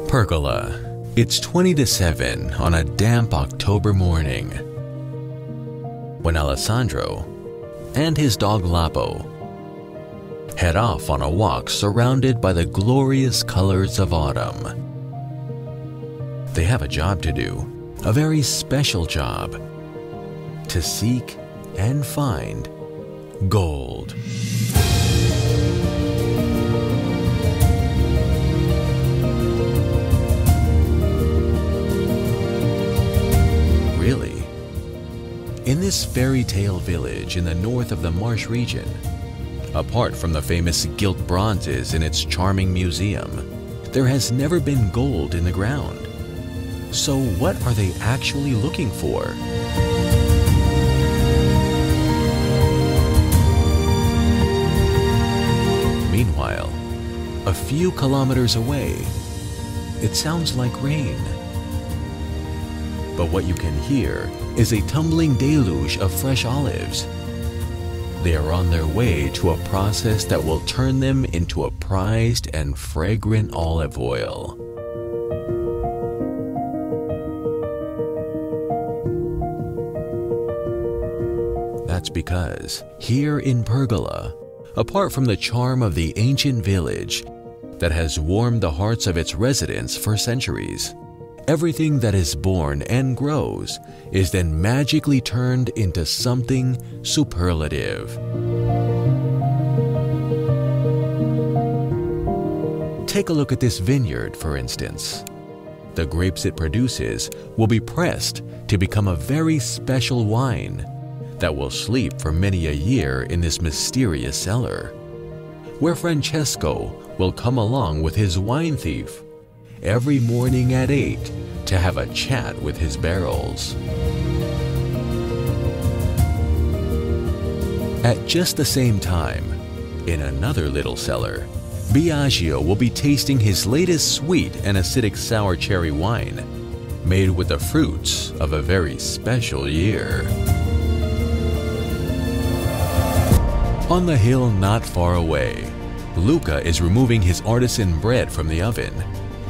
Pergola. It's 20 to 7 on a damp October morning when Alessandro and his dog Lapo head off on a walk surrounded by the glorious colors of autumn. They have a job to do, a very special job, to seek and find gold. Really? In this fairy tale village in the north of the Marche region, apart from the famous gilt bronzes in its charming museum, there has never been gold in the ground. So what are they actually looking for? Meanwhile, a few kilometers away, it sounds like rain. But what you can hear is a tumbling deluge of fresh olives. They are on their way to a process that will turn them into a prized and fragrant olive oil. That's because here in Pergola, apart from the charm of the ancient village that has warmed the hearts of its residents for centuries, everything that is born and grows is then magically turned into something superlative. Take a look at this vineyard, for instance. The grapes it produces will be pressed to become a very special wine that will sleep for many a year in this mysterious cellar, where Francesco will come along with his wine thief every morning at 8 to have a chat with his barrels. At just the same time, in another little cellar, Biagio will be tasting his latest sweet and acidic sour cherry wine, made with the fruits of a very special year. On the hill not far away, Luca is removing his artisan bread from the oven.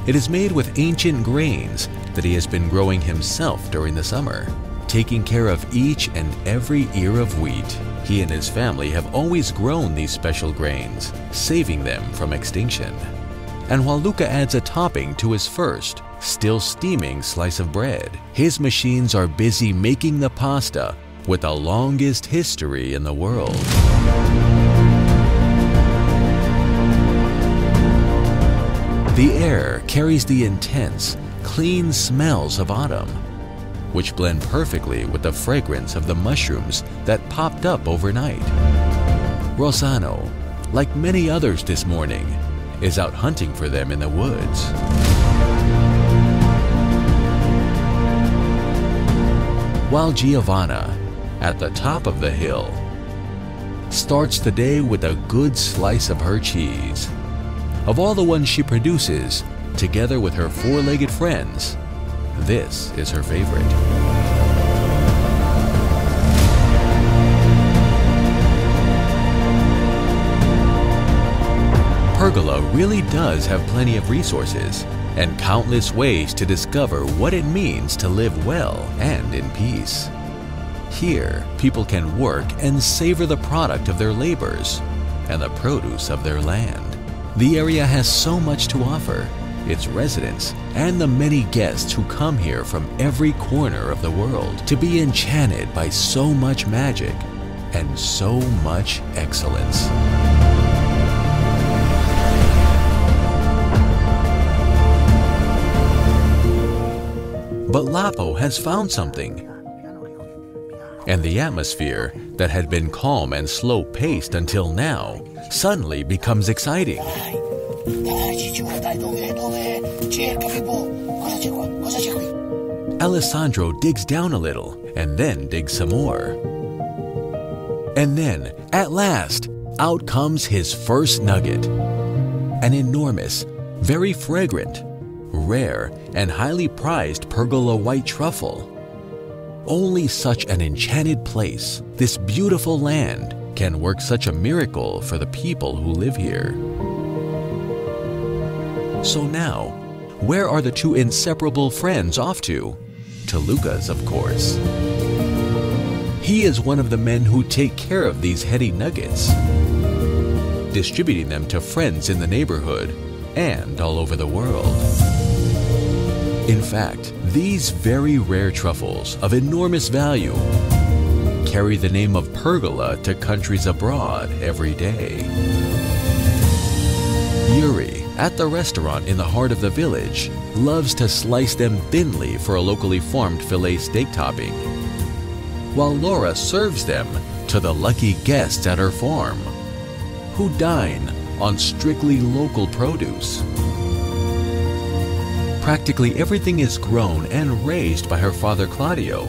It is made with ancient grains that he has been growing himself during the summer, taking care of each and every ear of wheat. He and his family have always grown these special grains, saving them from extinction. And while Luca adds a topping to his first, still steaming slice of bread, his machines are busy making the pasta with the longest history in the world. The air carries the intense, clean smells of autumn, which blend perfectly with the fragrance of the mushrooms that popped up overnight. Rossano, like many others this morning, is out hunting for them in the woods. While Giovanna, at the top of the hill, starts the day with a good slice of her cheese. Of all the ones she produces, together with her four-legged friends, this is her favorite. Pergola really does have plenty of resources and countless ways to discover what it means to live well and in peace. Here, people can work and savor the product of their labors and the produce of their land. The area has so much to offer, its residents and the many guests who come here from every corner of the world to be enchanted by so much magic and so much excellence. But Lapo has found something, and the atmosphere that had been calm and slow-paced until now suddenly becomes exciting. Alessandro digs down a little and then digs some more. And then, at last, out comes his first nugget. An enormous, very fragrant, rare, and highly prized pergola white truffle. Only such an enchanted place, this beautiful land, can work such a miracle for the people who live here. So now, where are the two inseparable friends off to? To Luca's, of course. He is one of the men who take care of these heady nuggets, distributing them to friends in the neighborhood and all over the world. In fact, these very rare truffles of enormous value carry the name of pergola to countries abroad every day. Yuri, at the restaurant in the heart of the village, loves to slice them thinly for a locally farmed filet steak topping, while Laura serves them to the lucky guests at her farm, who dine on strictly local produce. Practically everything is grown and raised by her father Claudio,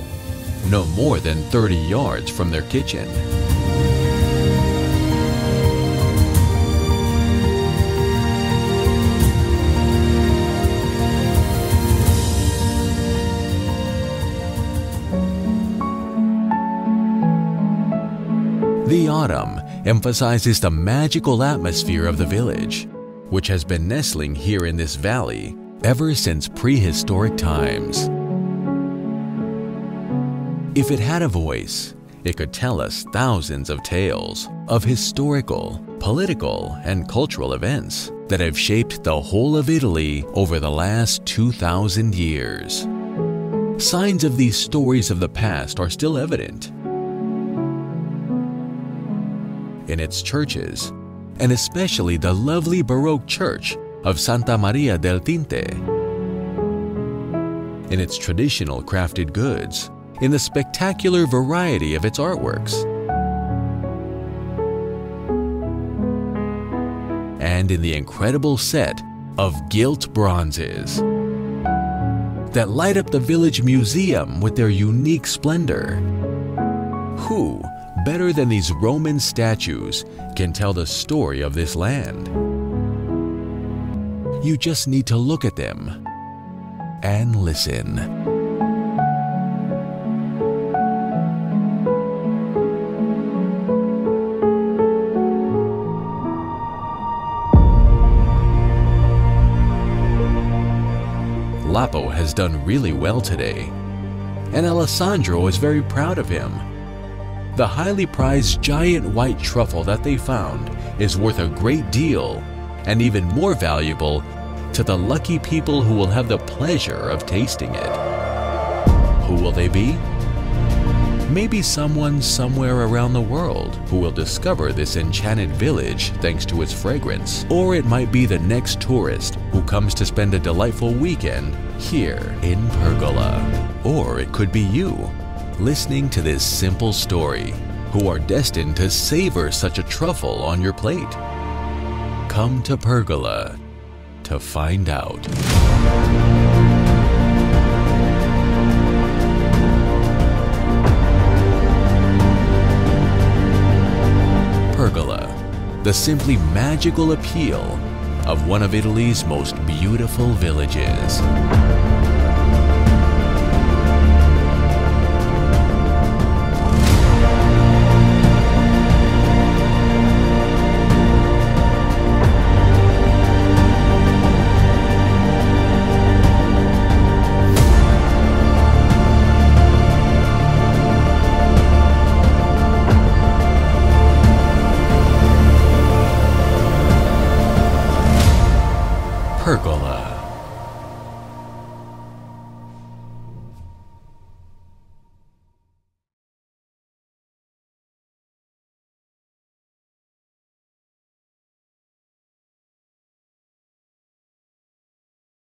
no more than 30 yards from their kitchen. The autumn emphasizes the magical atmosphere of the village, which has been nestling here in this valley ever since prehistoric times. If it had a voice, it could tell us thousands of tales of historical, political, and cultural events that have shaped the whole of Italy over the last 2,000 years. Signs of these stories of the past are still evident in its churches, and especially the lovely Baroque church of Santa Maria del Tinte, in its traditional crafted goods, in the spectacular variety of its artworks, and in the incredible set of gilt bronzes that light up the village museum with their unique splendor. Who, better than these Roman statues, can tell the story of this land? You just need to look at them and listen. Lapo has done really well today, and Alessandro is very proud of him. The highly prized giant white truffle that they found is worth a great deal, and even more valuable to the lucky people who will have the pleasure of tasting it. Who will they be? Maybe someone somewhere around the world who will discover this enchanted village thanks to its fragrance. Or it might be the next tourist who comes to spend a delightful weekend here in Pergola. Or it could be you, listening to this simple story, who are destined to savor such a truffle on your plate. Come to Pergola to find out. Pergola, the simply magical appeal of one of Italy's most beautiful villages.